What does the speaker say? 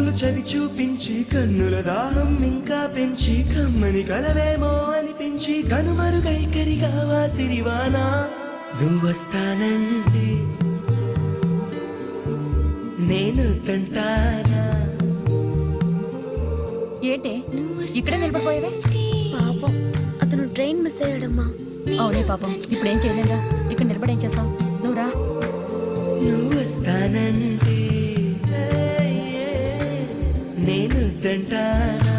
కబుర్లు చవి చూపించి కన్నుల దాహం ఇంకా పెంచి కమ్మని కలవేమో అనిపించి కనుమరుగైకరిగా వాసిరివానా నువ్వొస్తానంటే నేను తంటానా. ఏంటే ఇక్కడే నిలబడిపోయావే? పాపం అతను ట్రైన్ మిస్ అయ్యాడమ్మా. అవునే పాపం, ఇప్పుడు ఏం చేయలేదా? ఇక్కడ నిలబడి ఏం చేస్తావు? నువ్వు రా. నువ్వొస్తానంటే నేను తంటానా.